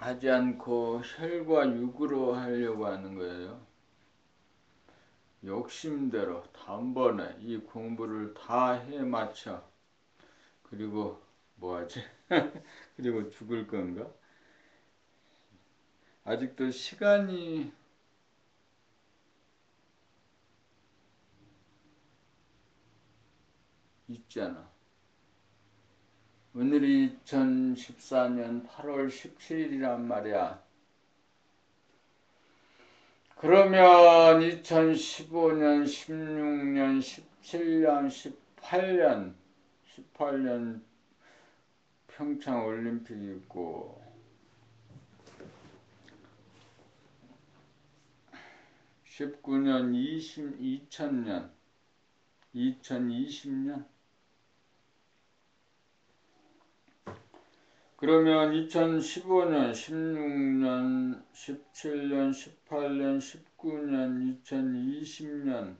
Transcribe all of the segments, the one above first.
하지 않고 혈과 육으로 하려고 하는 거예요. 욕심대로 단번에 이 공부를 다 해 맞춰. 그리고 뭐하지? 그리고 죽을 건가? 아직도 시간이 있잖아. 오늘이 2014년 8월 17일이란 말이야. 그러면 2015년, 16년, 17년, 18년 평창 올림픽이 있고 19년, 2000년, 2020년 그러면 2015년, 16년, 17년, 18년, 19년, 2020년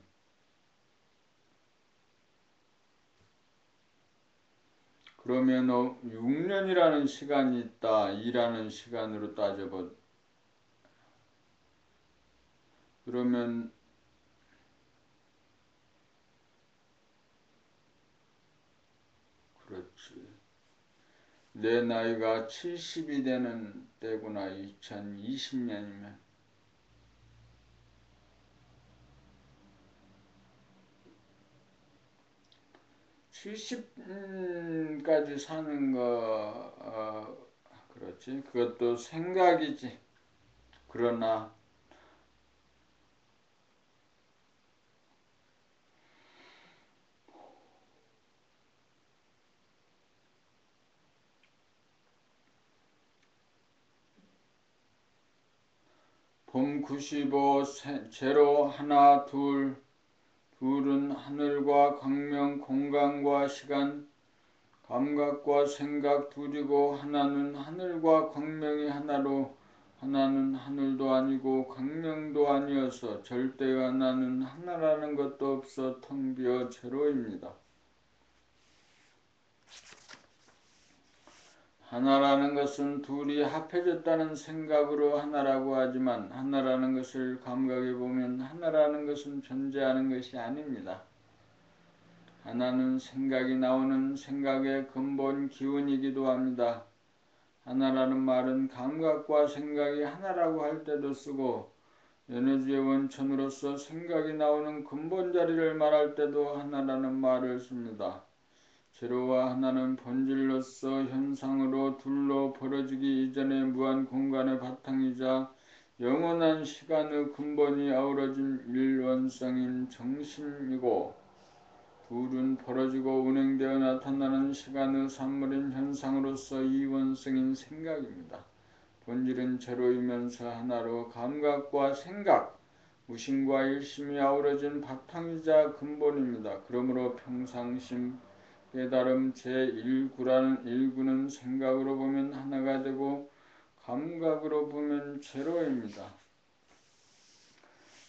그러면 6년이라는 시간이 있다. 일하는 시간으로 따져봐. 그러면 그렇지. 내 나이가 70이 되는 때구나. 2020년이면. 70까지 사는 거 그렇지. 그것도 생각이지. 그러나 봄 95, 제로 하나, 둘은 하늘과 광명, 공간과 시간, 감각과 생각 둘이고 하나는 하늘과 광명이 하나로 하나는 하늘도 아니고 광명도 아니어서 절대가 나는 하나라는 것도 없어 텅 비어 제로입니다. 하나라는 것은 둘이 합해졌다는 생각으로 하나라고 하지만 하나라는 것을 감각해 보면 하나라는 것은 존재하는 것이 아닙니다. 하나는 생각이 나오는 생각의 근본 기운이기도 합니다. 하나라는 말은 감각과 생각이 하나라고 할 때도 쓰고 에너지의 원천으로서 생각이 나오는 근본 자리를 말할 때도 하나라는 말을 씁니다. 제로와 하나는 본질로서 현상으로 둘로 벌어지기 이전의 무한 공간의 바탕이자 영원한 시간의 근본이 아우러진 일원성인 정심이고 둘은 벌어지고 운행되어 나타나는 시간의 산물인 현상으로서 이원성인 생각입니다. 본질은 제로이면서 하나로 감각과 생각, 무심과 일심이 아우러진 바탕이자 근본입니다. 그러므로 평상심 깨달음 제1구는 생각으로 보면 하나가 되고 감각으로 보면 제로입니다.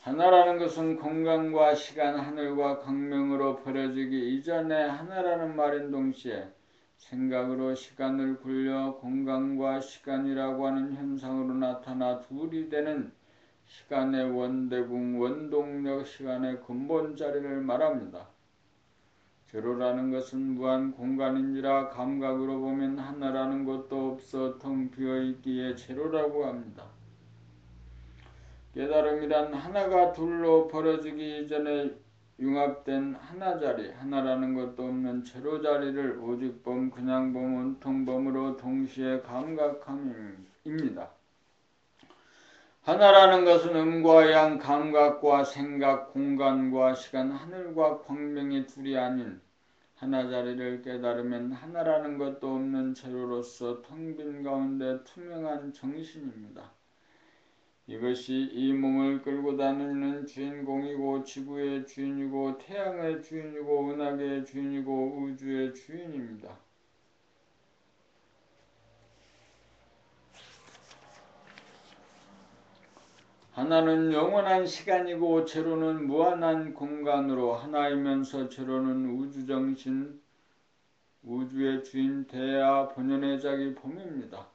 하나라는 것은 공간과 시간, 하늘과 광명으로 벌어지기 이전에 하나라는 말인 동시에 생각으로 시간을 굴려 공간과 시간이라고 하는 현상으로 나타나 둘이 되는 시간의 원대궁, 원동력, 시간의 근본 자리를 말합니다. 제로라는 것은 무한 공간인지라 감각으로 보면 하나라는 것도 없어 텅 비어있기에 제로라고 합니다. 깨달음이란 하나가 둘로 벌어지기 이전에 융합된 하나 자리, 하나라는 것도 없는 제로 자리를 오직 범, 그냥 범, 온통 범으로 동시에 감각함입니다. 하나라는 것은 음과 양, 감각과 생각, 공간과 시간, 하늘과 광명이 둘이 아닌 하나 자리를 깨달으면 하나라는 것도 없는 제로로서 텅 빈 가운데 투명한 정신입니다. 이것이 이 몸을 끌고 다니는 주인공이고 지구의 주인이고 태양의 주인이고 은하계의 주인이고 우주의 주인입니다. 하나는 영원한 시간이고 제로는 무한한 공간으로 하나이면서 제로는 우주정신, 우주의 주인 대야 본연의 자기 봄입니다.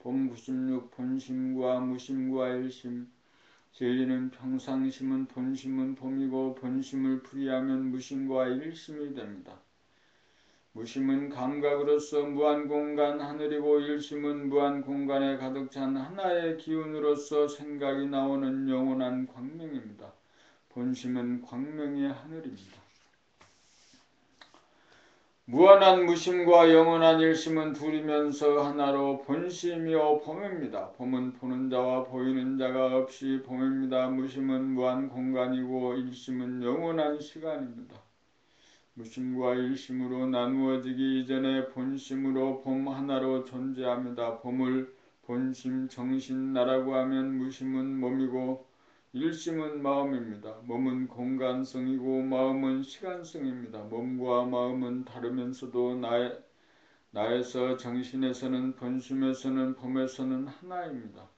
봄 96 본심과 무심과 일심. 진리는 평상심은 본심은 봄이고 본심을 풀이하면 무심과 일심이 됩니다. 무심은 감각으로서 무한공간 하늘이고 일심은 무한공간에 가득 찬 하나의 기운으로서 생각이 나오는 영원한 광명입니다. 본심은 광명의 하늘입니다. 무한한 무심과 영원한 일심은 둘이면서 하나로 본심이요 봄입니다. 봄은 보는 자와 보이는 자가 없이 봄입니다. 무심은 무한 공간이고 일심은 영원한 시간입니다. 무심과 일심으로 나누어지기 이전에 본심으로 봄 하나로 존재합니다. 봄을 본심 정신 나라고 하면 무심은 몸이고 일심은 마음입니다. 몸은 공간성이고 마음은 시간성입니다. 몸과 마음은 다르면서도 나에서 정신에서는 본심에서는 봄에서는 하나입니다.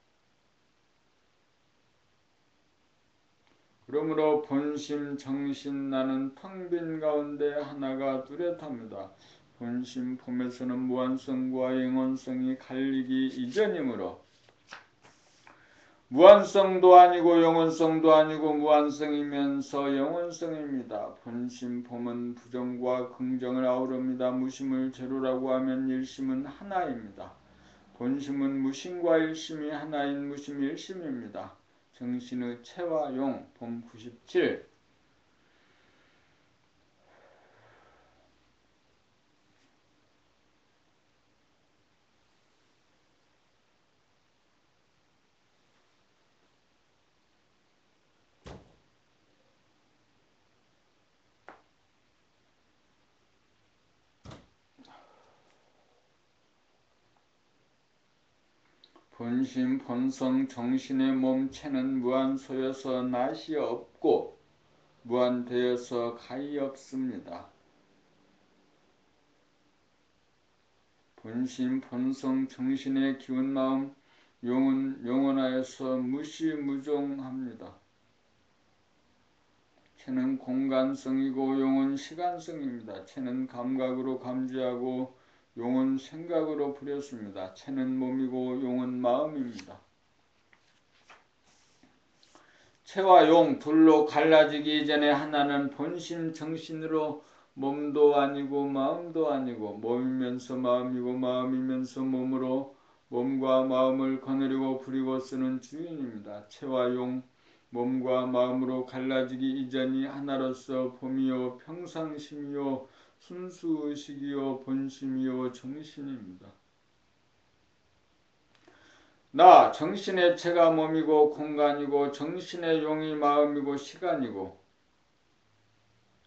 그러므로 본심, 정신, 나는 텅 빈 가운데 하나가 뚜렷합니다. 본심, 봄에서는 무한성과 영원성이 갈리기 이전이므로 무한성도 아니고 영원성도 아니고 무한성이면서 영원성입니다. 본심, 봄은 부정과 긍정을 아우릅니다. 무심을 제로라고 하면 일심은 하나입니다. 본심은 무심과 일심이 하나인 무심 일심입니다. 정신의 체와 용, 봄 97. 본심, 본성, 정신의 몸체는 무한소여서 낫이 없고 무한되어서 가히 없습니다. 본심, 본성, 정신의 기운 마음, 용은 영원하여서 무시무종합니다. 체는 공간성이고 용은 시간성입니다. 체는 감각으로 감지하고 용은 생각으로 부렸습니다. 체는 몸이고 용은 마음입니다. 체와 용 둘로 갈라지기 이전에 하나는 본심 정신으로 몸도 아니고 마음도 아니고 몸이면서 마음이고 마음이면서 몸으로 몸과 마음을 거느리고 부리고 쓰는 주인입니다. 체와 용 몸과 마음으로 갈라지기 이전이 하나로서 봄이요 평상심이요 순수의식이요 본심이요 정신입니다. 나 정신의 체가 몸이고 공간이고 정신의 용이 마음이고 시간이고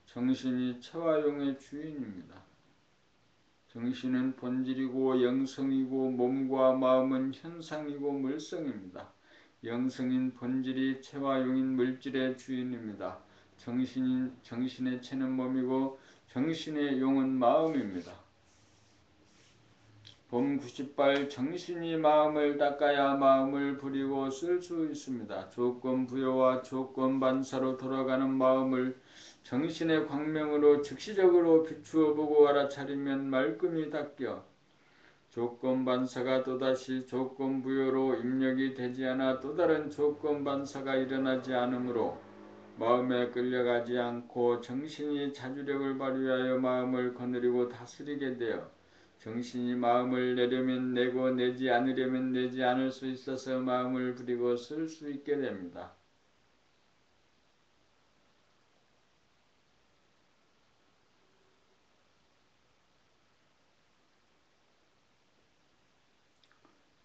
정신이 체와 용의 주인입니다. 정신은 본질이고 영성이고 몸과 마음은 현상이고 물성입니다. 영성인 본질이 체와 용인 물질의 주인입니다. 정신의 체는 몸이고 정신의 용은 마음입니다. 봄 98 정신이 마음을 닦아야 마음을 부리고 쓸 수 있습니다. 조건 부여와 조건 반사로 돌아가는 마음을 정신의 광명으로 즉시적으로 비추어 보고 알아차리면 말끔히 닦여 조건 반사가 또다시 조건 부여로 입력이 되지 않아 또 다른 조건 반사가 일어나지 않으므로 마음에 끌려가지 않고 정신이 자주력을 발휘하여 마음을 거느리고 다스리게 되어 정신이 마음을 내려면 내고 내지 않으려면 내지 않을 수 있어서 마음을 부리고 쓸 수 있게 됩니다.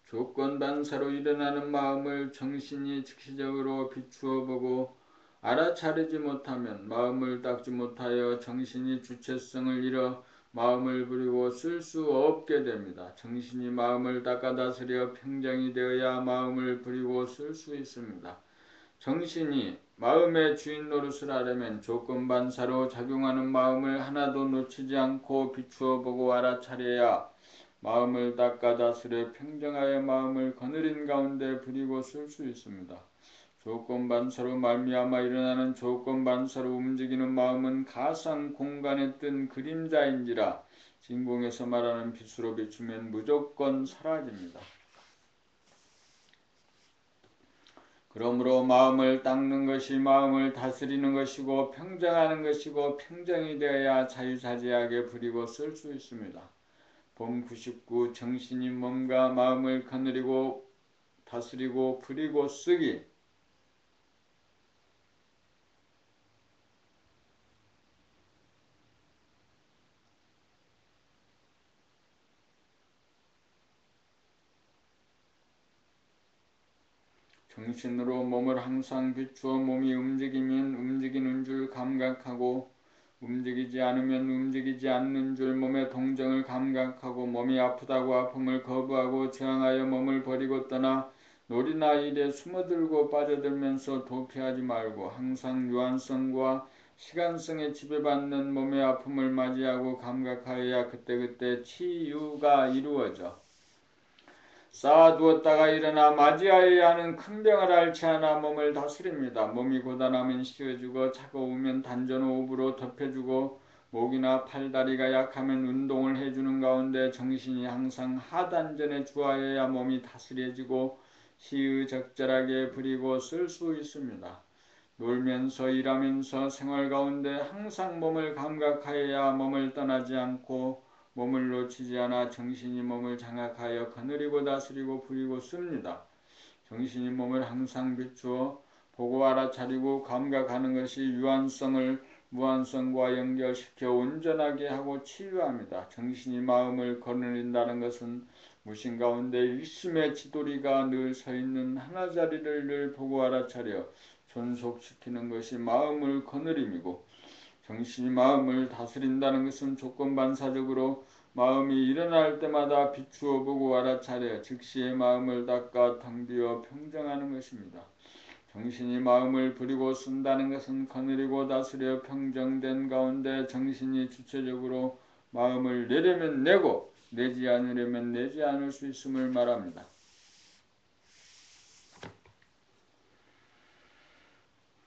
조건 반사로 일어나는 마음을 정신이 즉시적으로 비추어 보고 알아차리지 못하면 마음을 닦지 못하여 정신이 주체성을 잃어 마음을 부리고 쓸 수 없게 됩니다. 정신이 마음을 닦아 다스려 평정이 되어야 마음을 부리고 쓸 수 있습니다. 정신이 마음의 주인 노릇을 하려면 조건 반사로 작용하는 마음을 하나도 놓치지 않고 비추어 보고 알아차려야 마음을 닦아 다스려 평정하여 마음을 거느린 가운데 부리고 쓸 수 있습니다. 조건 반사로 말미암아 일어나는 조건 반사로 움직이는 마음은 가상 공간에 뜬 그림자인지라 진공에서 말하는 빛으로 비추면 무조건 사라집니다. 그러므로 마음을 닦는 것이 마음을 다스리는 것이고 평정하는 것이고 평정이 되어야 자유자재하게 부리고 쓸 수 있습니다. 봄 99 정신이 몸과 마음을 거느리고 다스리고 부리고 쓰기. 정신으로 몸을 항상 비추어 몸이 움직이면 움직이는 줄 감각하고 움직이지 않으면 움직이지 않는 줄 몸의 동정을 감각하고 몸이 아프다고 아픔을 거부하고 저항하여 몸을 버리고 떠나 놀이나 일에 숨어들고 빠져들면서 도피하지 말고 항상 유한성과 시간성에 지배받는 몸의 아픔을 맞이하고 감각하여야 그때그때 치유가 이루어져 쌓아두었다가 일어나 맞이하여야 하는 큰 병을 앓지 않아 몸을 다스립니다. 몸이 고단하면 쉬어주고 차가우면 단전 호흡으로 덮여주고 목이나 팔다리가 약하면 운동을 해주는 가운데 정신이 항상 하단전에 주하여야 몸이 다스려지고 시의적절하게 부리고 쓸 수 있습니다. 놀면서 일하면서 생활 가운데 항상 몸을 감각하여야 몸을 떠나지 않고 몸을 놓치지 않아 정신이 몸을 장악하여 거느리고 다스리고 부리고 씁니다. 정신이 몸을 항상 비추어 보고 알아차리고 감각하는 것이 유한성을 무한성과 연결시켜 온전하게 하고 치유합니다. 정신이 마음을 거느린다는 것은 무신 가운데 일심의 지도리가 늘 서 있는 하나자리를 늘 보고 알아차려 존속시키는 것이 마음을 거느림이고 정신이 마음을 다스린다는 것은 조건반사적으로 마음이 일어날 때마다 비추어 보고 알아차려 즉시의 마음을 닦아 텅비어 평정하는 것입니다. 정신이 마음을 부리고 쓴다는 것은 거느리고 다스려 평정된 가운데 정신이 주체적으로 마음을 내려면 내고 내지 않으려면 내지 않을 수 있음을 말합니다.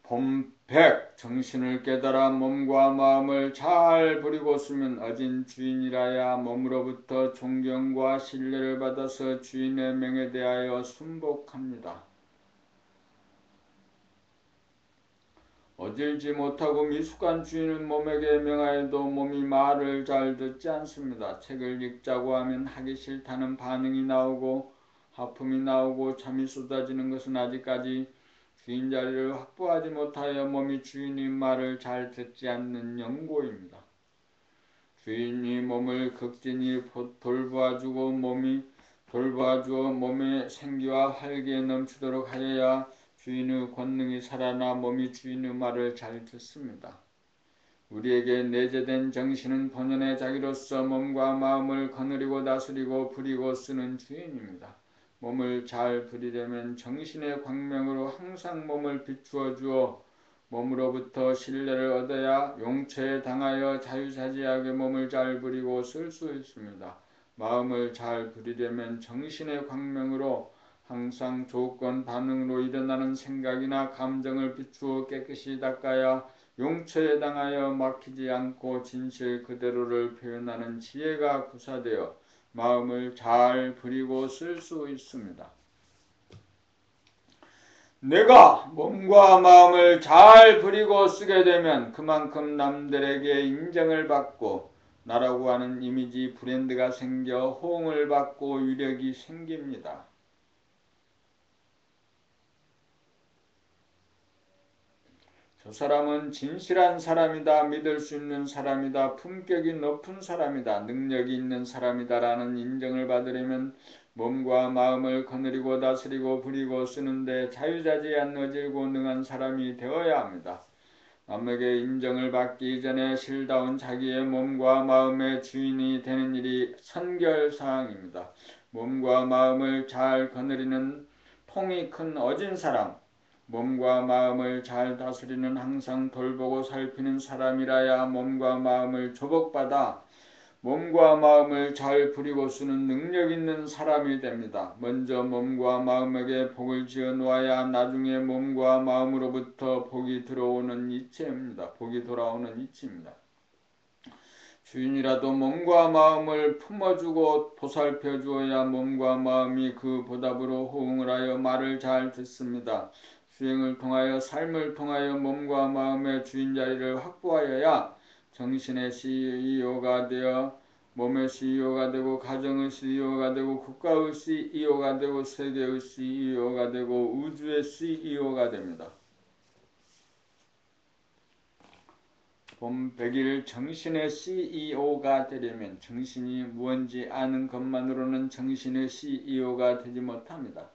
봄 100 정신을 깨달아 몸과 마음을 잘 부리고 쓰면 어진 주인이라야 몸으로부터 존경과 신뢰를 받아서 주인의 명에 대하여 순복합니다. 어질지 못하고 미숙한 주인은 몸에게 명하여도 몸이 말을 잘 듣지 않습니다. 책을 읽자고 하면 하기 싫다는 반응이 나오고 하품이 나오고 잠이 쏟아지는 것은 아직까지 주인 자리를 확보하지 못하여 몸이 주인의 말을 잘 듣지 않는 연고입니다. 주인이 몸을 극진히 돌보아주고 돌보아주어 몸의 생기와 활기에 넘치도록 하여야 주인의 권능이 살아나 몸이 주인의 말을 잘 듣습니다. 우리에게 내재된 정신은 본연의 자기로서 몸과 마음을 거느리고 다스리고 부리고 쓰는 주인입니다. 몸을 잘 부리려면 정신의 광명으로 항상 몸을 비추어 주어 몸으로부터 신뢰를 얻어야 용처에 당하여 자유자재하게 몸을 잘 부리고 쓸 수 있습니다. 마음을 잘 부리려면 정신의 광명으로 항상 조건 반응으로 일어나는 생각이나 감정을 비추어 깨끗이 닦아야 용처에 당하여 막히지 않고 진실 그대로를 표현하는 지혜가 구사되어 마음을 잘 부리고 쓸 수 있습니다. 내가 몸과 마음을 잘 부리고 쓰게 되면 그만큼 남들에게 인정을 받고 나라고 하는 이미지 브랜드가 생겨 호응을 받고 위력이 생깁니다. 저 사람은 진실한 사람이다, 믿을 수 있는 사람이다, 품격이 높은 사람이다, 능력이 있는 사람이다 라는 인정을 받으려면 몸과 마음을 거느리고 다스리고 부리고 쓰는데 자유자재한 어질고 능한 사람이 되어야 합니다. 남에게 인정을 받기 이전에 실다운 자기의 몸과 마음의 주인이 되는 일이 선결사항입니다. 몸과 마음을 잘 거느리는 통이 큰 어진 사람, 몸과 마음을 잘 다스리는 항상 돌보고 살피는 사람이라야 몸과 마음을 조복받아 몸과 마음을 잘 부리고 쓰는 능력 있는 사람이 됩니다. 먼저 몸과 마음에게 복을 지어 놓아야 나중에 몸과 마음으로부터 복이 돌아오는 이치입니다. 주인이라도 몸과 마음을 품어주고 보살펴 주어야 몸과 마음이 그 보답으로 호응을 하여 말을 잘 듣습니다. 수행을 통하여 삶을 통하여 몸과 마음의 주인 자리를 확보하여야 정신의 CEO가 되어 몸의 CEO가 되고 가정의 CEO가 되고 국가의 CEO가 되고 세계의 CEO가 되고 우주의 CEO가 됩니다. 봄 100일 정신의 CEO가 되려면 정신이 무언지 아는 것만으로는 정신의 CEO가 되지 못합니다.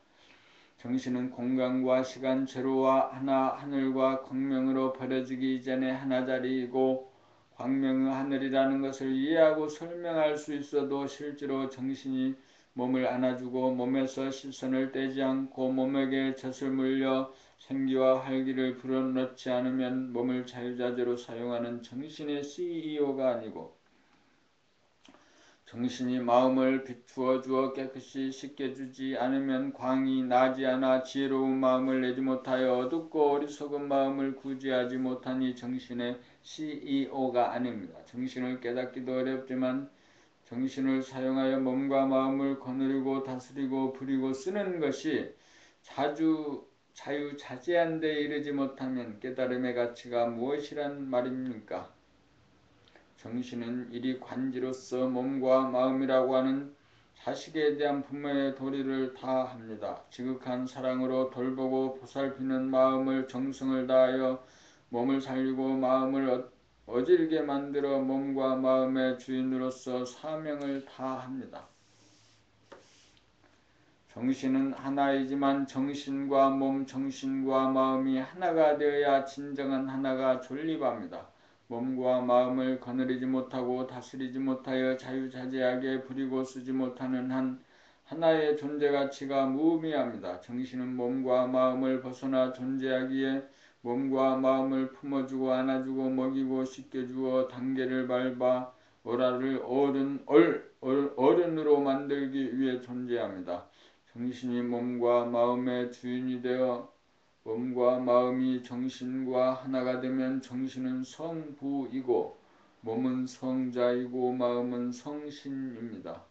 정신은 공간과 시간 제로와 하나 하늘과 광명으로 버려지기 이전에 하나자리이고 광명의 하늘이라는 것을 이해하고 설명할 수 있어도 실제로 정신이 몸을 안아주고 몸에서 시선을 떼지 않고 몸에게 젖을 물려 생기와 활기를 불어넣지 않으면 몸을 자유자재로 사용하는 정신의 CEO가 아니고 정신이 마음을 비추어 주어 깨끗이 씻겨주지 않으면 광이 나지 않아 지혜로운 마음을 내지 못하여 어둡고 어리석은 마음을 구제하지 못하니 정신의 CEO가 아닙니다. 정신을 깨닫기도 어렵지만 정신을 사용하여 몸과 마음을 거느리고 다스리고 부리고 쓰는 것이 자유자재한 데 이르지 못하면 깨달음의 가치가 무엇이란 말입니까? 정신은 이리 관지로서 몸과 마음이라고 하는 자식에 대한 부모의 도리를 다합니다. 지극한 사랑으로 돌보고 보살피는 마음을 정성을 다하여 몸을 살리고 마음을 어질게 만들어 몸과 마음의 주인으로서 사명을 다합니다. 정신은 하나이지만 정신과 몸, 정신과 마음이 하나가 되어야 진정한 하나가 존립합니다. 몸과 마음을 거느리지 못하고 다스리지 못하여 자유자재하게 부리고 쓰지 못하는 한 하나의 존재 가치가 무의미합니다. 정신은 몸과 마음을 벗어나 존재하기에 몸과 마음을 품어주고 안아주고 먹이고 씻겨주어 단계를 밟아 어라를 어른으로 만들기 위해 존재합니다. 정신이 몸과 마음의 주인이 되어 몸과 마음이 정신과 하나가 되면 정신은 성부이고 몸은 성자이고 마음은 성신입니다.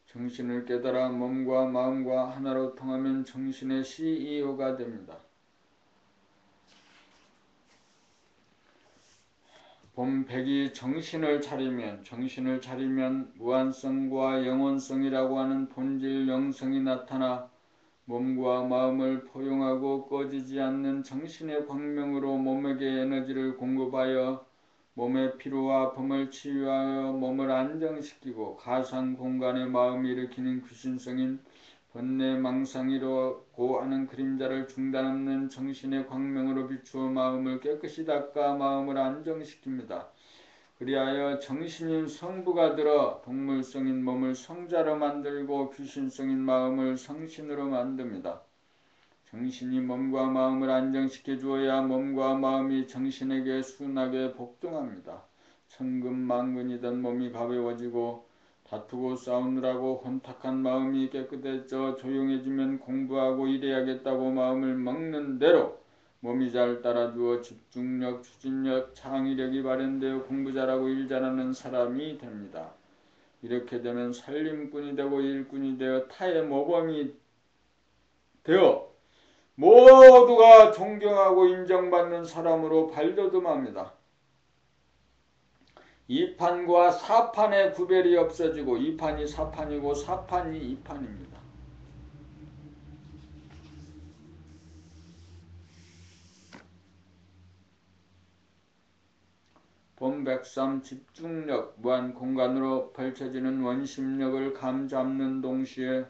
정신을 깨달아 몸과 마음과 하나로 통하면 정신의 CEO가 됩니다. 봄 100이 정신을 차리면 무한성과 영원성이라고 하는 본질 영성이 나타나 몸과 마음을 포용하고 꺼지지 않는 정신의 광명으로 몸에게 에너지를 공급하여 몸의 피로와 아픔을 치유하여 몸을 안정시키고 가상 공간에 마음이 일으키는 귀신성인 번뇌 망상이라고 하는 그림자를 중단 없는 정신의 광명으로 비추어 마음을 깨끗이 닦아 마음을 안정시킵니다. 그리하여 정신인 성부가 들어 동물성인 몸을 성자로 만들고 귀신성인 마음을 성신으로 만듭니다. 정신이 몸과 마음을 안정시켜 주어야 몸과 마음이 정신에게 순하게 복종합니다. 천근만근이던 몸이 가벼워지고 다투고 싸우느라고 혼탁한 마음이 깨끗해져 조용해지면 공부하고 일해야겠다고 마음을 먹는 대로 몸이 잘 따라주어 집중력, 추진력, 창의력이 발현되어 공부 잘하고 일 잘하는 사람이 됩니다. 이렇게 되면 살림꾼이 되고 일꾼이 되어 타의 모범이 되어 모두가 존경하고 인정받는 사람으로 발돋움합니다. 2판과 4판의 구별이 없어지고 2판이 4판이고 4판이 2판입니다. 봄 103 집중력 무한 공간으로 펼쳐지는 원심력을 감잡는 동시에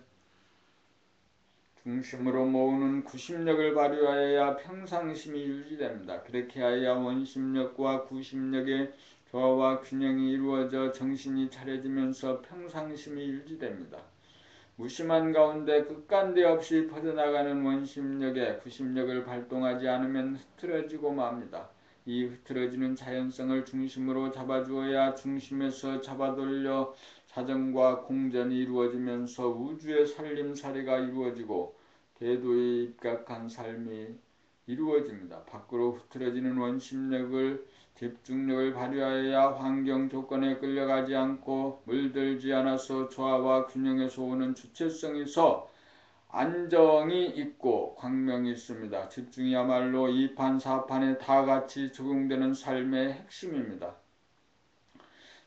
중심으로 모으는 구심력을 발휘하여야 평상심이 유지됩니다. 그렇게 하여야 원심력과 구심력의 조화와 균형이 이루어져 정신이 차려지면서 평상심이 유지됩니다. 무심한 가운데 끝간데 없이 퍼져나가는 원심력에 구심력을 발동하지 않으면 흐트러지고 맙니다. 이 흐트러지는 자연성을 중심으로 잡아주어야 중심에서 잡아돌려 사정과 공전이 이루어지면서 우주의 살림살이가 이루어지고 대도에 입각한 삶이 이루어집니다. 밖으로 흐트러지는 원심력을 집중력을 발휘하여야 환경 조건에 끌려가지 않고 물들지 않아서 조화와 균형에서 오는 주체성에서 안정이 있고 광명이 있습니다. 집중이야말로 이판 사판에 다 같이 적용되는 삶의 핵심입니다.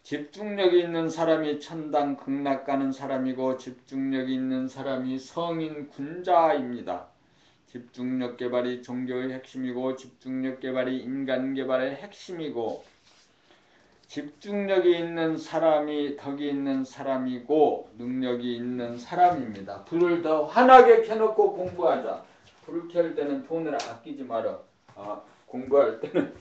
집중력이 있는 사람이 천당 극락 가는 사람이고 집중력이 있는 사람이 성인 군자입니다. 집중력 개발이 종교의 핵심이고 집중력 개발이 인간 개발의 핵심이고 집중력이 있는 사람이 덕이 있는 사람이고 능력이 있는 사람입니다. 불을 더 환하게 켜놓고 공부하자. 불을 켤 때는 돈을 아끼지 마라. 공부할 때는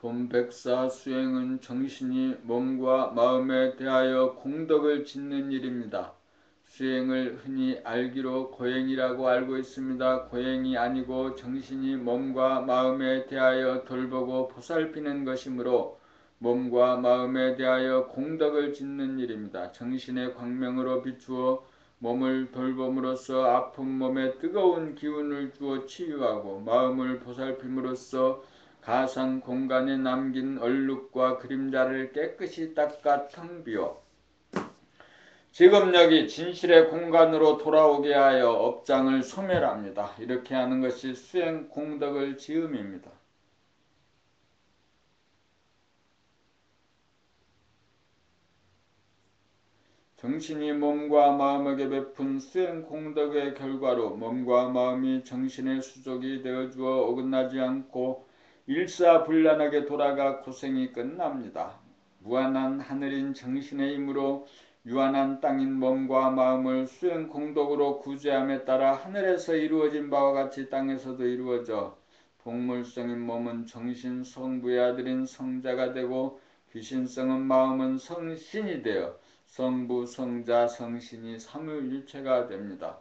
본백사 수행은 정신이 몸과 마음에 대하여 공덕을 짓는 일입니다. 수행을 흔히 알기로 고행이라고 알고 있습니다. 고행이 아니고 정신이 몸과 마음에 대하여 돌보고 보살피는 것이므로 몸과 마음에 대하여 공덕을 짓는 일입니다. 정신의 광명으로 비추어 몸을 돌봄으로써 아픈 몸에 뜨거운 기운을 주어 치유하고 마음을 보살핌으로써 가상 공간에 남긴 얼룩과 그림자를 깨끗이 닦아 텅 비워 지금 여기 진실의 공간으로 돌아오게 하여 업장을 소멸합니다. 이렇게 하는 것이 수행 공덕을 지음입니다. 정신이 몸과 마음에게 베푼 수행 공덕의 결과로 몸과 마음이 정신의 수족이 되어주어 어긋나지 않고 일사불란하게 돌아가 고생이 끝납니다. 무한한 하늘인 정신의 힘으로 유한한 땅인 몸과 마음을 수행 공덕으로 구제함에 따라 하늘에서 이루어진 바와 같이 땅에서도 이루어져 동물성인 몸은 정신 성부의 아들인 성자가 되고 귀신성은 마음은 성신이 되어 성부, 성자, 성신이 삼위일체가 됩니다.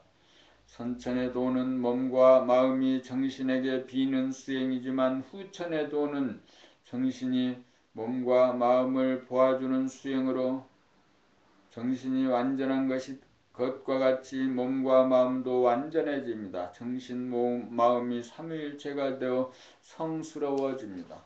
선천의 도는 몸과 마음이 정신에게 비는 수행이지만 후천의 도는 정신이 몸과 마음을 보아주는 수행으로 정신이 완전한 것과 같이 몸과 마음도 완전해집니다. 정신, 마음이 삼위일체가 되어 성스러워집니다.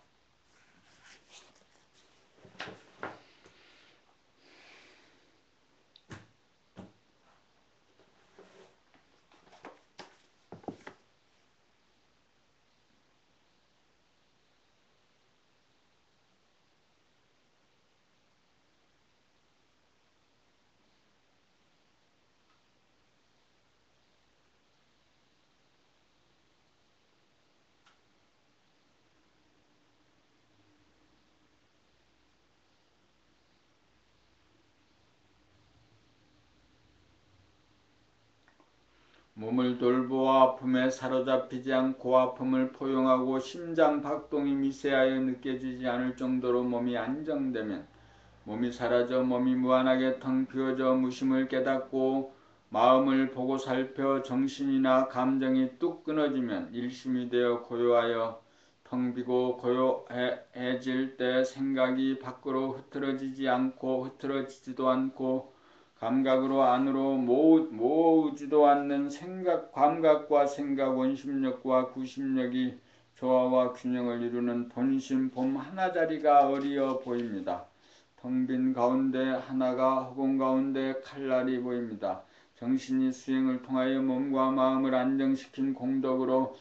몸을 돌보아 아픔에 사로잡히지 않고 아픔을 포용하고 심장 박동이 미세하여 느껴지지 않을 정도로 몸이 안정되면 몸이 사라져 몸이 무한하게 텅 비어져 무심을 깨닫고 마음을 보고 살펴 정신이나 감정이 뚝 끊어지면 일심이 되어 고요하여 텅 비고 고요해질 때 생각이 밖으로 흐트러지지 않고 흐트러지지도 않고 감각으로 안으로 모으지도 않는 감각과 생각, 원심력과 구심력이 조화와 균형을 이루는 본심 봄 하나자리가 어리어 보입니다. 텅 빈 가운데 하나가 허공 가운데 칼날이 보입니다. 정신이 수행을 통하여 몸과 마음을 안정시킨 공덕으로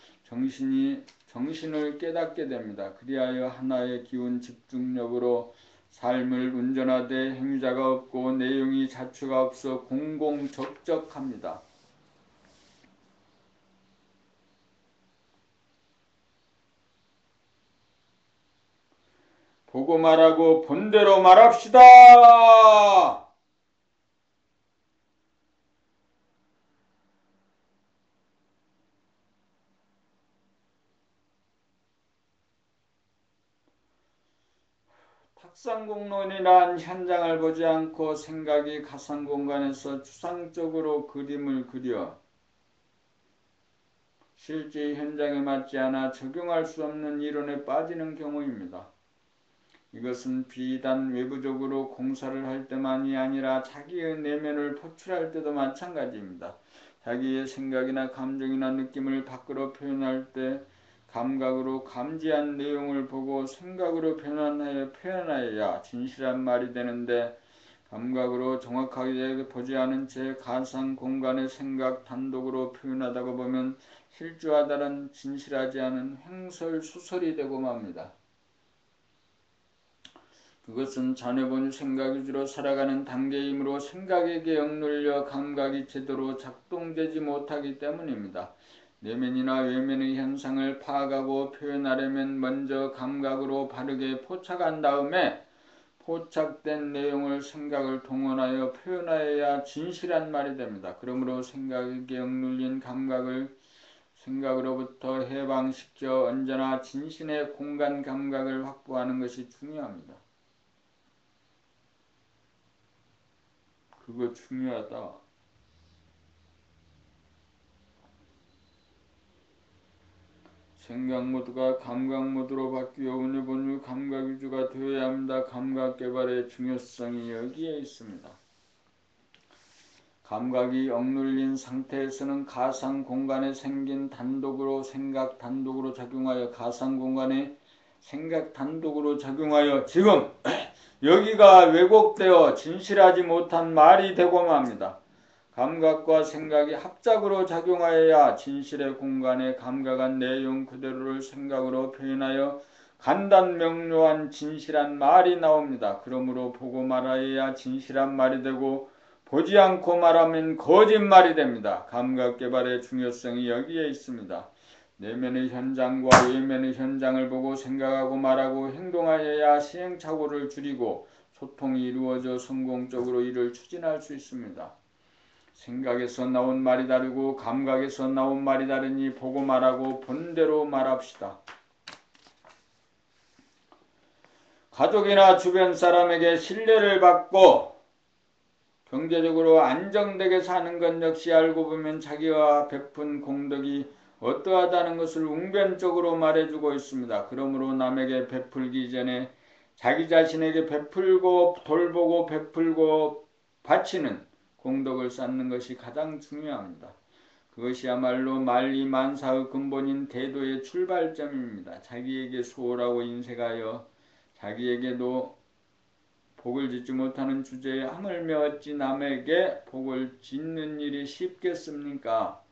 정신을 깨닫게 됩니다. 그리하여 하나의 기운 집중력으로 삶을 운전하되 행위자가 없고 내용이 자초가 없어 공공적적합니다. 보고 말하고 본대로 말합시다. 확상공론이란 현장을 보지 않고 생각이 가상공간에서 추상적으로 그림을 그려 실제 현장에 맞지 않아 적용할 수 없는 이론에 빠지는 경우입니다. 이것은 비단 외부적으로 공사를 할 때만이 아니라 자기의 내면을 포출할 때도 마찬가지입니다. 자기의 생각이나 감정이나 느낌을 밖으로 표현할 때 감각으로 감지한 내용을 보고 생각으로 표현하여야 진실한 말이 되는데 감각으로 정확하게 보지 않은 채 가상 공간의 생각 단독으로 표현하다가 보면 실주와 다른 진실하지 않은 횡설수설이 되고 맙니다. 그것은 전해본 생각 위주로 살아가는 단계이므로 생각에게 억눌려 감각이 제대로 작동되지 못하기 때문입니다. 내면이나 외면의 현상을 파악하고 표현하려면 먼저 감각으로 바르게 포착한 다음에 포착된 내용을 생각을 동원하여 표현하여야 진실한 말이 됩니다. 그러므로 생각에게 억눌린 감각을 생각으로부터 해방시켜 언제나 진실의 공간 감각을 확보하는 것이 중요합니다. 그거 중요하다. 생각 모드가 감각 모드로 바뀌어 운유본유 감각 위주가 되어야 합니다. 감각 개발의 중요성이 여기에 있습니다. 감각이 억눌린 상태에서는 가상 공간에 생긴 단독으로 생각 단독으로 작용하여 가상 공간에 생각 단독으로 작용하여 지금 여기가 왜곡되어 진실하지 못한 말이 되고 맙니다. 감각과 생각이 합작으로 작용하여야 진실의 공간에 감각한 내용 그대로를 생각으로 표현하여 간단명료한 진실한 말이 나옵니다. 그러므로 보고 말하여야 진실한 말이 되고 보지 않고 말하면 거짓말이 됩니다. 감각 개발의 중요성이 여기에 있습니다. 내면의 현장과 외면의 현장을 보고 생각하고 말하고 행동하여야 시행착오를 줄이고 소통이 이루어져 성공적으로 이를 추진할 수 있습니다. 생각에서 나온 말이 다르고 감각에서 나온 말이 다르니 보고 말하고 본대로 말합시다. 가족이나 주변 사람에게 신뢰를 받고 경제적으로 안정되게 사는 것 역시 알고 보면 자기와 베푼 공덕이 어떠하다는 것을 웅변적으로 말해주고 있습니다. 그러므로 남에게 베풀기 전에 자기 자신에게 베풀고 돌보고 베풀고 바치는 공덕을 쌓는 것이 가장 중요합니다. 그것이야말로 만리만사의 근본인 대도의 출발점입니다. 자기에게 소홀하고 인색하여 자기에게도 복을 짓지 못하는 주제에 하물며 어찌 남에게 복을 짓는 일이 쉽겠습니까?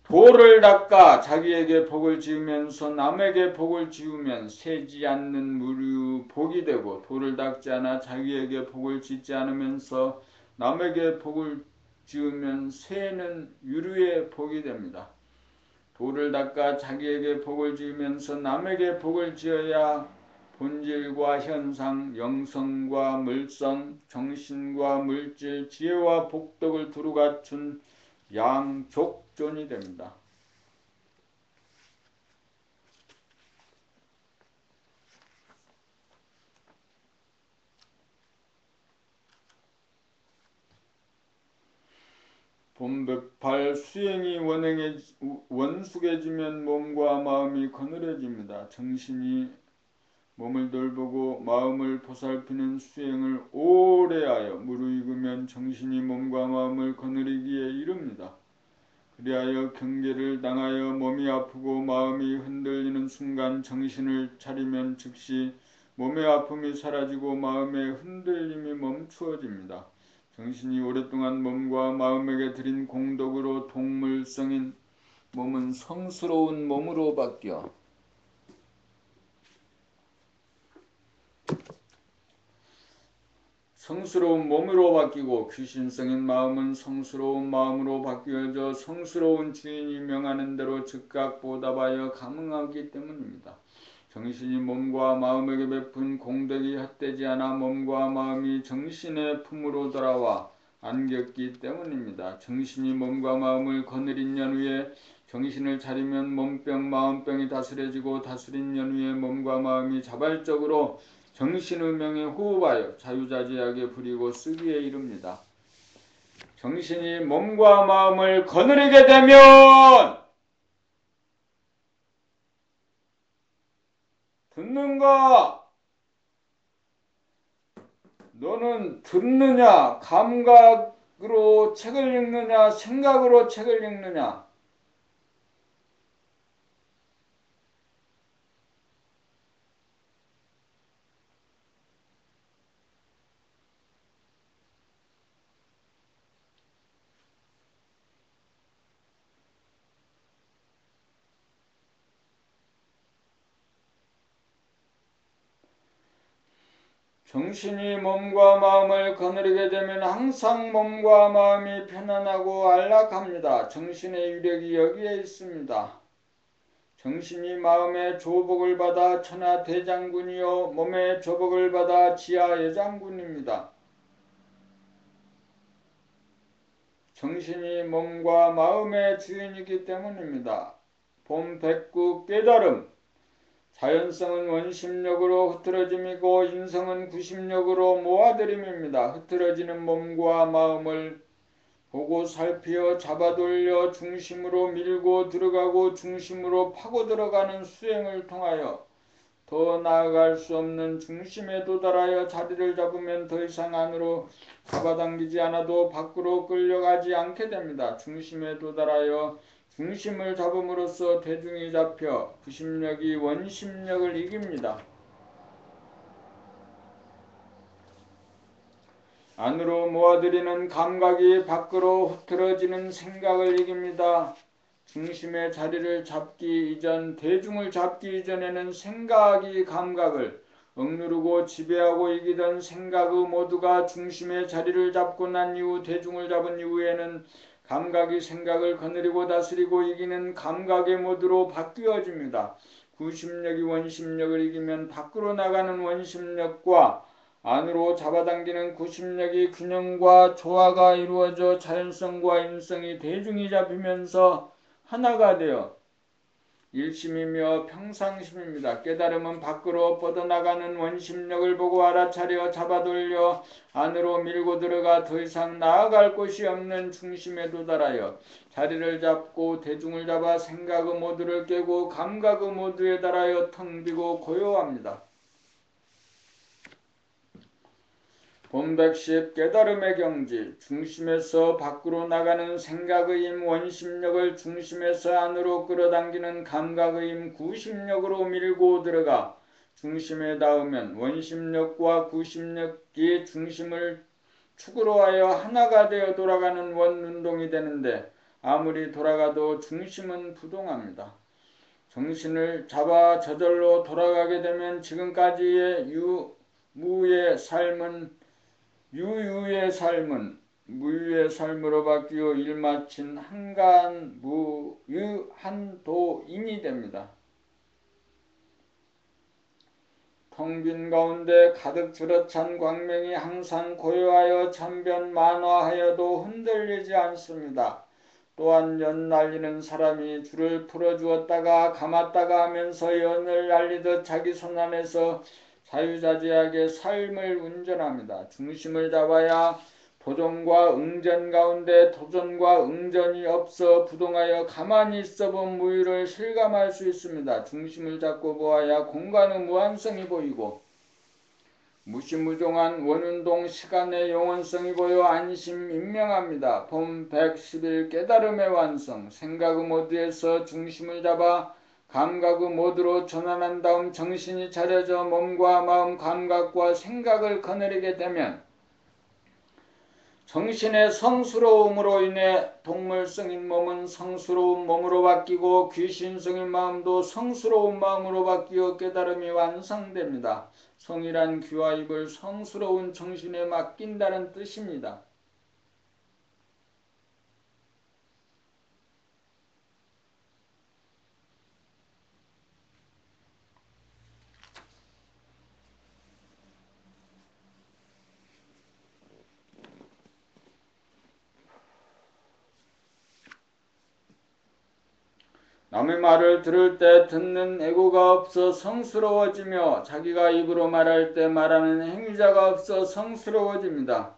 도를 닦아 자기에게 복을 지으면서 남에게 복을 지으면 새지 않는 무류 복이 되고 도를 닦지 않아 자기에게 복을 짓지 않으면서 남에게 복을 지으면 새는 유류의 복이 됩니다. 도를 닦아 자기에게 복을 지으면서 남에게 복을 지어야 본질과 현상, 영성과 물성, 정신과 물질, 지혜와 복덕을 두루 갖춘 양족존이 됩니다. 본백팔 수행이 원숙해지면 몸과 마음이 거느려집니다. 정신이 몸을 돌보고 마음을 보살피는 수행을 오래 하여 무르익으면 정신이 몸과 마음을 거느리기에 이릅니다. 그리하여 경계를 당하여 몸이 아프고 마음이 흔들리는 순간 정신을 차리면 즉시 몸의 아픔이 사라지고 마음의 흔들림이 멈추어집니다. 정신이 오랫동안 몸과 마음에게 드린 공덕으로 동물성인 몸은 성스러운 몸으로 바뀌어 성스러운 몸으로 바뀌고 귀신성인 마음은 성스러운 마음으로 바뀌어져 성스러운 주인이 명하는 대로 즉각 보답하여 감응하기 때문입니다. 정신이 몸과 마음에게 베푼 공덕이 헛되지 않아 몸과 마음이 정신의 품으로 돌아와 안겼기 때문입니다. 정신이 몸과 마음을 거느린 연후에 정신을 차리면 몸병 마음병이 다스려지고 다스린 연후에 몸과 마음이 자발적으로 정신의 명에 호흡하여 자유자재하게 부리고 쓰기에 이릅니다. 정신이 몸과 마음을 거느리게 되면 듣는가? 너는 듣느냐? 감각으로 책을 읽느냐? 생각으로 책을 읽느냐? 정신이 몸과 마음을 거느리게 되면 항상 몸과 마음이 편안하고 안락합니다. 정신의 유력이 여기에 있습니다. 정신이 마음의 조복을 받아 천하 대장군이요 몸의 조복을 받아 지하 여장군입니다. 정신이 몸과 마음의 주인이기 때문입니다. 본 백구 깨달음. 자연성은 원심력으로 흐트러짐이고 인성은 구심력으로 모아들임입니다. 흐트러지는 몸과 마음을 보고 살피어 잡아돌려 중심으로 밀고 들어가고 중심으로 파고 들어가는 수행을 통하여 더 나아갈 수 없는 중심에 도달하여 자리를 잡으면 더 이상 안으로 잡아당기지 않아도 밖으로 끌려가지 않게 됩니다. 중심에 도달하여 중심을 잡음으로써 대중이 잡혀 구심력이 원심력을 이깁니다. 안으로 모아들이는 감각이 밖으로 흐트러지는 생각을 이깁니다. 중심의 자리를 잡기 이전, 대중을 잡기 이전에는 생각이 감각을 억누르고 지배하고 이기던 생각의 모두가 중심의 자리를 잡고 난 이후 대중을 잡은 이후에는 감각이 생각을 거느리고 다스리고 이기는 감각의 모두로 바뀌어집니다. 구심력이 원심력을 이기면 밖으로 나가는 원심력과 안으로 잡아당기는 구심력이 균형과 조화가 이루어져 자연성과 인성이 대중이 잡히면서 하나가 되어 일심이며 평상심입니다. 깨달음은 밖으로 뻗어나가는 원심력을 보고 알아차려 잡아돌려 안으로 밀고 들어가 더 이상 나아갈 곳이 없는 중심에 도달하여 자리를 잡고 대중을 잡아 생각의 모두를 깨고 감각의 모두에 달하여 텅 비고 고요합니다. 본백십 깨달음의 경지. 중심에서 밖으로 나가는 생각의 힘 원심력을 중심에서 안으로 끌어당기는 감각의 힘 구심력으로 밀고 들어가 중심에 닿으면 원심력과 구심력이 중심을 축으로 하여 하나가 되어 돌아가는 원운동이 되는데 아무리 돌아가도 중심은 부동합니다. 정신을 잡아 저절로 돌아가게 되면 지금까지의 무의 삶은 유유의 삶은 무유의 삶으로 바뀌어 일마친 한간 무유 한도인이 됩니다. 텅 빈 가운데 가득 들어찬 광명이 항상 고요하여 천변만화하여도 흔들리지 않습니다. 또한 연 날리는 사람이 줄을 풀어주었다가 감았다가 하면서 연을 날리듯 자기 손 안에서 자유자재하게 삶을 운전합니다. 중심을 잡아야 도전과 응전 가운데 도전과 응전이 없어 부동하여 가만히 있어본 무유를 실감할 수 있습니다. 중심을 잡고 보아야 공간의 무한성이 보이고 무시무종한 원운동 시간의 영원성이 보여 안심 임명합니다. 본 111 깨달음의 완성. 생각의 모드에서 중심을 잡아 감각의 모드로 전환한 다음 정신이 차려져 몸과 마음 감각과 생각을 거느리게 되면 정신의 성스러움으로 인해 동물성인 몸은 성스러운 몸으로 바뀌고 귀신성인 마음도 성스러운 마음으로 바뀌어 깨달음이 완성됩니다. 성이란 귀와 입을 성스러운 정신에 맡긴다는 뜻입니다. 남의 말을 들을 때 듣는 애고가 없어 성스러워지며 자기가 입으로 말할 때 말하는 행위자가 없어 성스러워집니다.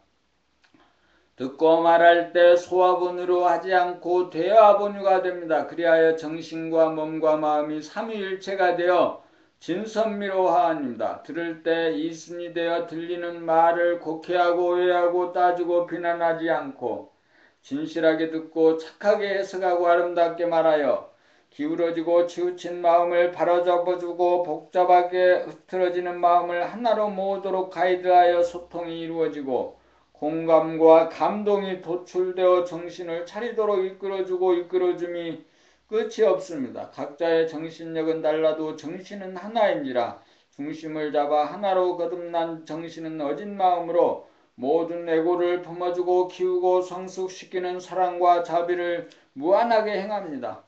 듣고 말할 때 소화분으로 하지 않고 대화분유가 됩니다. 그리하여 정신과 몸과 마음이 삼위일체가 되어 진선미로 하나입니다. 들을 때 이순이 되어 들리는 말을 곡해하고 오해하고 따지고 비난하지 않고 진실하게 듣고 착하게 해석하고 아름답게 말하여 기울어지고 치우친 마음을 바로잡아주고 복잡하게 흐트러지는 마음을 하나로 모으도록 가이드하여 소통이 이루어지고 공감과 감동이 도출되어 정신을 차리도록 이끌어주고 이끌어줌이 끝이 없습니다. 각자의 정신력은 달라도 정신은 하나인지라 중심을 잡아 하나로 거듭난 정신은 어진 마음으로 모든 애고를 품어주고 키우고 성숙시키는 사랑과 자비를 무한하게 행합니다.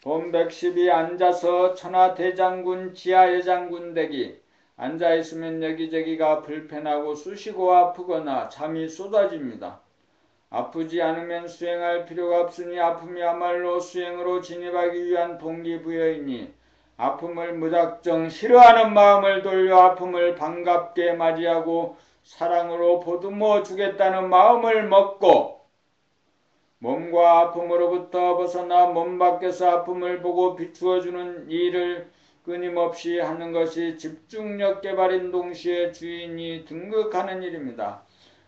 본 112 앉아서 천하대장군 지하예장군 되기. 앉아있으면 여기저기가 불편하고 쑤시고 아프거나 잠이 쏟아집니다. 아프지 않으면 수행할 필요가 없으니 아픔이야말로 수행으로 진입하기 위한 동기부여이니 아픔을 무작정 싫어하는 마음을 돌려 아픔을 반갑게 맞이하고 사랑으로 보듬어 주겠다는 마음을 먹고 몸과 아픔으로부터 벗어나 몸 밖에서 아픔을 보고 비추어주는 일을 끊임없이 하는 것이 집중력 개발인 동시에 주인이 등극하는 일입니다.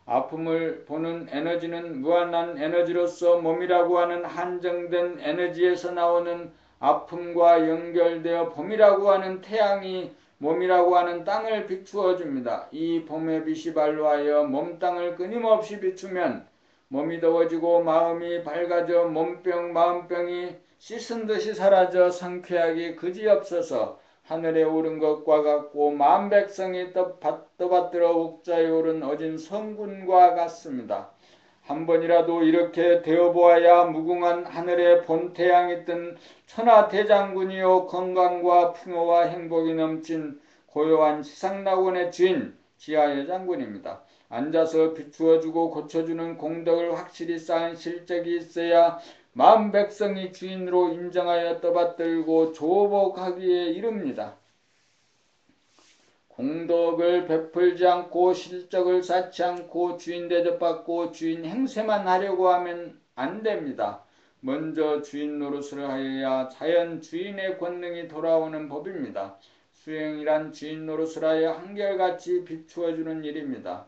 아픔을 보는 에너지는 무한한 에너지로서 몸이라고 하는 한정된 에너지에서 나오는 아픔과 연결되어 봄이라고 하는 태양이 몸이라고 하는 땅을 비추어 줍니다. 이 봄의 빛이 발로하여 몸 땅을 끊임없이 비추면 몸이 더워지고 마음이 밝아져 몸병 마음병이 씻은 듯이 사라져 상쾌하기 그지없어서 하늘에 오른 것과 같고 만백성이 떠받들어 옥자에 오른 어진 성군과 같습니다. 한 번이라도 이렇게 되어보아야 무궁한 하늘에 본태양이 뜬 천하대장군이요 건강과 풍요와 행복이 넘친 고요한 지상낙원의 주인 지하예장군입니다. 앉아서 비추어주고 고쳐주는 공덕을 확실히 쌓은 실적이 있어야 만백성이 주인으로 인정하여 떠받들고 조복하기에 이릅니다. 공덕을 베풀지 않고 실적을 쌓지 않고 주인 대접받고 주인 행세만 하려고 하면 안 됩니다. 먼저 주인 노릇을 하여야 자연 주인의 권능이 돌아오는 법입니다. 수행이란 주인 노릇을 하여 한결같이 비추어주는 일입니다.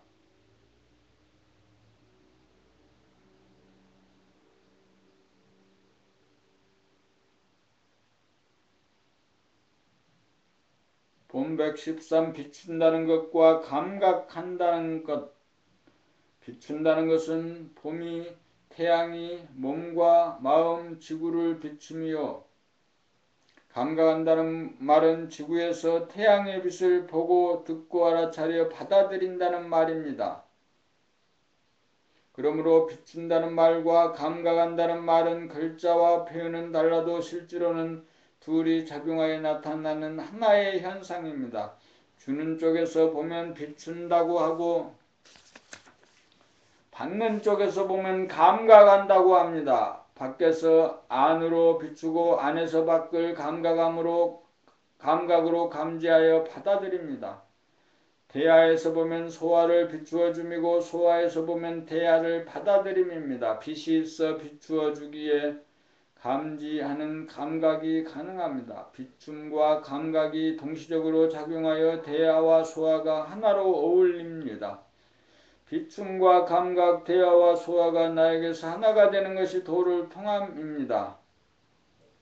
본 113 비춘다는 것과 감각한다는 것. 비춘다는 것은 봄이 태양이 몸과 마음 지구를 비춤이요. 감각한다는 말은 지구에서 태양의 빛을 보고 듣고 알아차려 받아들인다는 말입니다. 그러므로 비춘다는 말과 감각한다는 말은 글자와 표현은 달라도 실제로는 둘이 작용하여 나타나는 하나의 현상입니다. 주는 쪽에서 보면 비춘다고 하고 받는 쪽에서 보면 감각한다고 합니다. 밖에서 안으로 비추고 안에서 밖을 감각으로 감지하여 받아들입니다. 대야에서 보면 소화를 비추어 줌이고 소화에서 보면 대야를 받아들임입니다. 빛이 있어 비추어 주기에 감지하는 감각이 가능합니다. 비춤과 감각이 동시적으로 작용하여 대야와 소화가 하나로 어울립니다. 비춤과 감각, 대야와 소화가 나에게서 하나가 되는 것이 도를 통함입니다.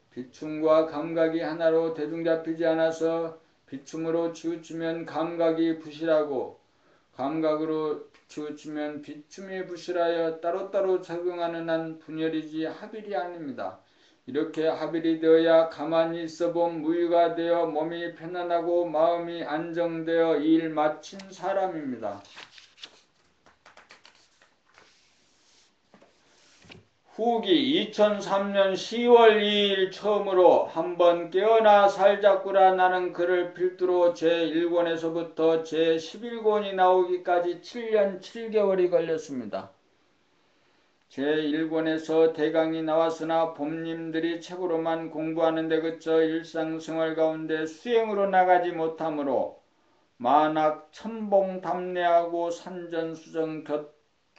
비춤과 감각이 하나로 대중잡히지 않아서 비춤으로 치우치면 감각이 부실하고 감각으로 치우치면 비춤이 부실하여 따로따로 작용하는 한 분열이지 합일이 아닙니다. 이렇게 합일이 되어야 가만히 있어본 무의가 되어 몸이 편안하고 마음이 안정되어 일 마친 사람입니다. 후기 2003년 10월 2일 처음으로 한번 깨어나 살자꾸라 나는 글을 필두로 제1권에서부터 제11권이 나오기까지 7년 7개월이 걸렸습니다. 제1권에서 대강이 나왔으나 법님들이 책으로만 공부하는 데 그쳐 일상생활 가운데 수행으로 나가지 못하므로 만악 천봉담례하고 산전수정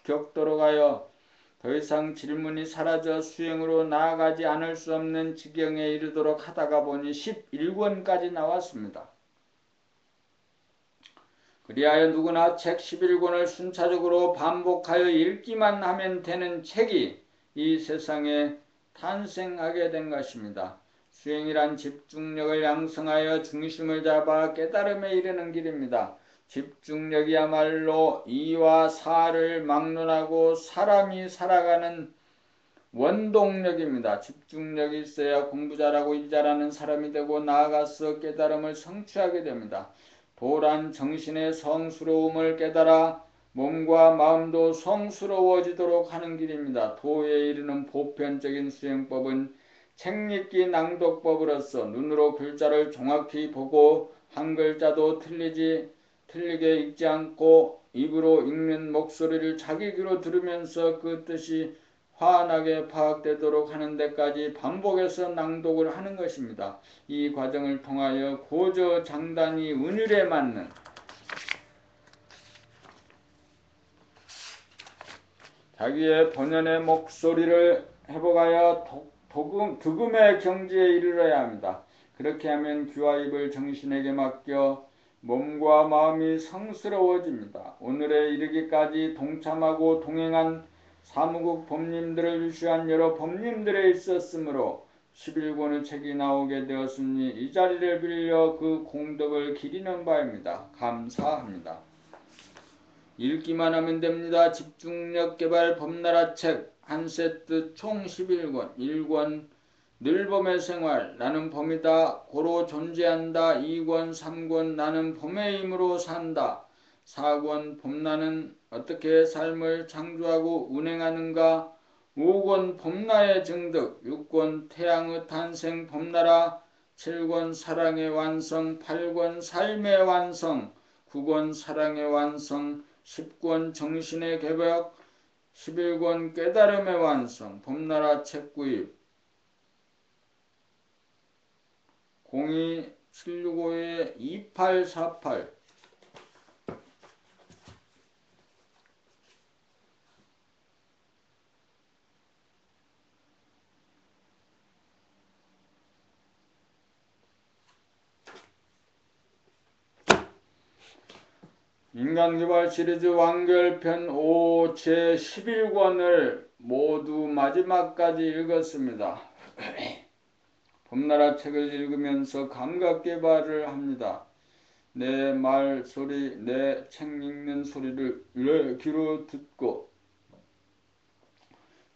격도로 가여 더 이상 질문이 사라져 수행으로 나아가지 않을 수 없는 지경에 이르도록 하다가 보니 11권까지 나왔습니다. 그리하여 누구나 책 11권을 순차적으로 반복하여 읽기만 하면 되는 책이 이 세상에 탄생하게 된 것입니다. 수행이란 집중력을 양성하여 중심을 잡아 깨달음에 이르는 길입니다. 집중력이야말로 이와 사를 막론하고 사람이 살아가는 원동력입니다. 집중력이 있어야 공부 잘하고 일 잘하는 사람이 되고 나아가서 깨달음을 성취하게 됩니다. 도란 정신의 성스러움을 깨달아 몸과 마음도 성스러워지도록 하는 길입니다. 도에 이르는 보편적인 수행법은 책 읽기 낭독법으로서 눈으로 글자를 정확히 보고 한 글자도 틀리게 읽지 않고 입으로 읽는 목소리를 자기 귀로 들으면서 그 뜻이 환하게 파악되도록 하는 데까지 반복해서 낭독을 하는 것입니다. 이 과정을 통하여 고저장단이 운율에 맞는 자기의 본연의 목소리를 회복하여 득음의 경지에 이르러야 합니다. 그렇게 하면 귀와 입을 정신에게 맡겨 몸과 마음이 성스러워집니다. 오늘에 이르기까지 동참하고 동행한 사무국 법님들을 유시한 여러 법님들에 있었으므로 11권의 책이 나오게 되었으니 이 자리를 빌려 그 공덕을 기리는 바입니다. 감사합니다. 읽기만 하면 됩니다. 집중력 개발 법나라 책 한 세트 총 11권 1권 늘 봄의 생활 나는 봄이다 고로 존재한다 2권 3권 나는 봄의 힘으로 산다 4권 봄나는 어떻게 삶을 창조하고 운행하는가 5권 봄나의 증득 6권 태양의 탄생 봄나라 7권 사랑의 완성 8권 삶의 완성 9권 사랑의 완성 10권 정신의 개벽 11권 깨달음의 완성 봄나라 책 구입 02-765-2848 인간개발 시리즈 완결편 5 제11권을 모두 마지막까지 읽었습니다. 봄나라 책을 읽으면서 감각개발을 합니다. 내 말소리, 내 책 읽는 소리를 내 귀로 듣고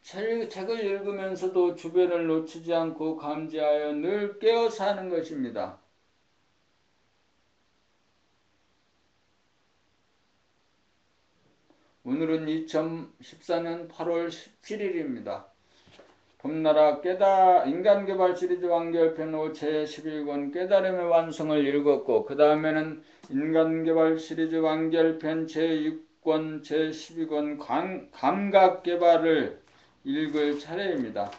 책을 읽으면서도 주변을 놓치지 않고 감지하여 늘 깨어서 하는 것입니다. 오늘은 2014년 8월 17일입니다. 봄나라 인간개발 시리즈 완결편 5 제11권 깨달음의 완성을 읽었고 그 다음에는 인간개발 시리즈 완결편 제6권 제12권 감각개발을 읽을 차례입니다.